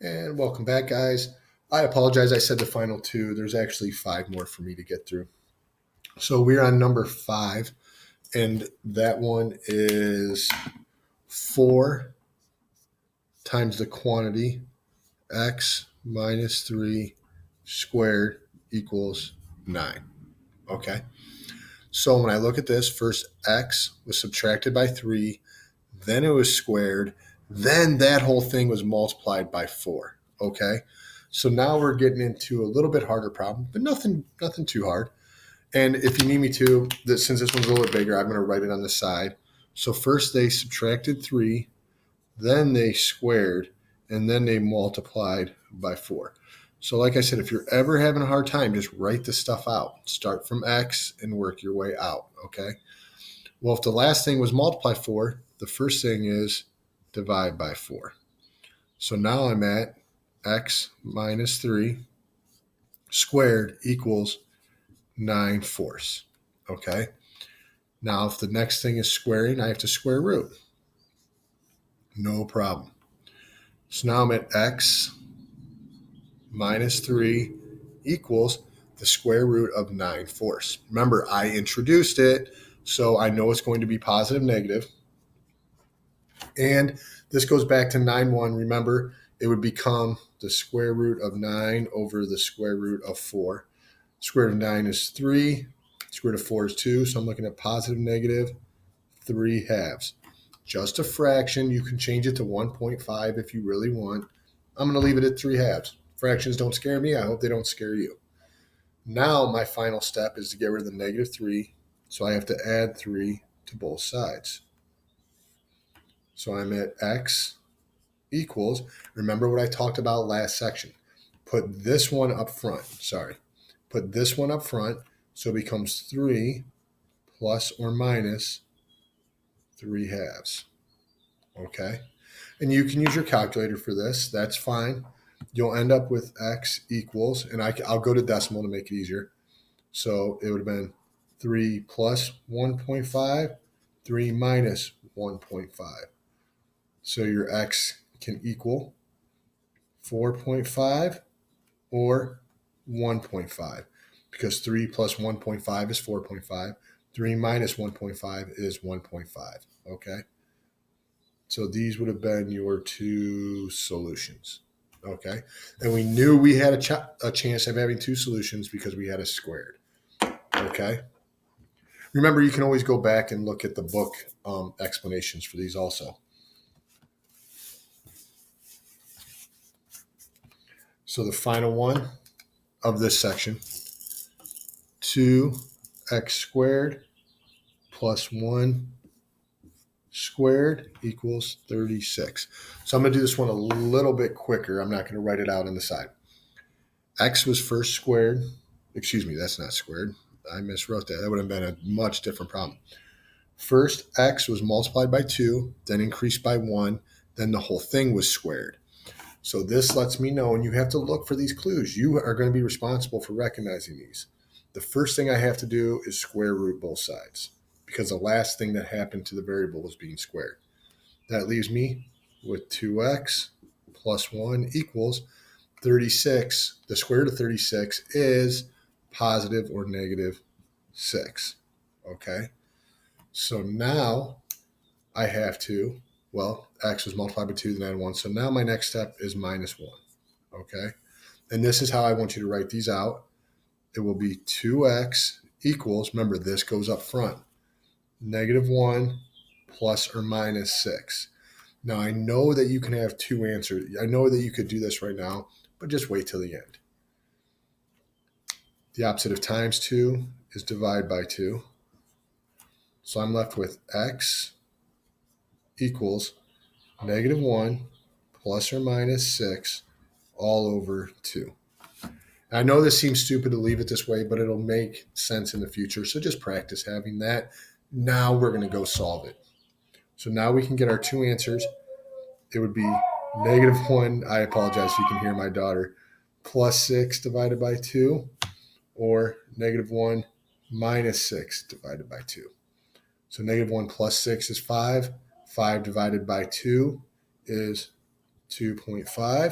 And welcome back, guys. I apologize. I said the final two. There's actually five more for me to get through. So we're on number five, and that one is 4 times the quantity x minus 3 squared equals 9. Okay. So when I look at this, first x was subtracted by 3, then it was squared, then that whole thing was multiplied by 4. Okay. So now we're getting into a little bit harder problem, but nothing too hard. And if you need me to, since this one's a little bit bigger, I'm going to write it on the side. So first they subtracted 3, then they squared, and then they multiplied by 4. So like I said, if you're ever having a hard time, just write the stuff out. Start from x and work your way out, okay? Well, if the last thing was multiply 4, the first thing is divide by 4. So now I'm at x minus 3 squared equals 9/4. Okay. Now, if the next thing is squaring, I have to square root. No problem. So now I'm at x minus 3 equals the square root of 9/4. Remember, I introduced it, so I know it's going to be positive, negative. And this goes back to 9/1. Remember, it would become the square root of 9 over the square root of 4. Square root of 9 is 3. Square root of 4 is 2. So I'm looking at positive, negative 3/2. Just a fraction. You can change it to 1.5 if you really want. I'm going to leave it at 3/2. Fractions don't scare me. I hope they don't scare you. Now my final step is to get rid of the negative 3. So I have to add 3 to both sides. So I'm at x equals, remember what I talked about last section. Put this one up front. Put this one up front. So it becomes 3 plus or minus 3/2. Okay. And you can use your calculator for this. That's fine. You'll end up with x equals, and I'll go to decimal to make it easier. So it would have been 3 plus 1.5, 3 minus 1.5. So your x can equal 4.5 or 1.5 because 3 plus 1.5 is 4.5. 3 minus 1.5 is 1.5. Okay. So these would have been your two solutions. Okay. And we knew we had a chance of having two solutions because we had a squared. Okay. Remember, you can always go back and look at the book explanations for these also. So the final one of this section, 2x squared plus 1 squared equals 36. So I'm going to do this one a little bit quicker. I'm not going to write it out on the side. X was first squared. Excuse me, that's not squared. I miswrote that. That would have been a much different problem. First, x was multiplied by 2, then increased by 1, then the whole thing was squared. So this lets me know, and you have to look for these clues. You are going to be responsible for recognizing these. The first thing I have to do is square root both sides because the last thing that happened to the variable was being squared. That leaves me with 2x plus 1 equals 36. The square root of 36 is positive or negative 6. Okay. So now I have to, x was multiplied by 2, then add 1. So now my next step is minus 1. Okay. And this is how I want you to write these out. It will be 2x equals, remember, this goes up front, negative 1 plus or minus 6. Now, I know that you can have two answers. I know that you could do this right now, but just wait till the end. The opposite of times 2 is divide by 2. So I'm left with x equals negative 1 plus or minus 6 all over 2. I know this seems stupid to leave it this way, but it'll make sense in the future. So just practice having that. Now we're going to go solve it. So now we can get our two answers. It would be negative 1. I apologize if you can hear my daughter. Plus 6 divided by 2, or negative 1 minus 6 divided by 2. So negative 1 plus 6 is 5. 5 divided by 2 is 2.5.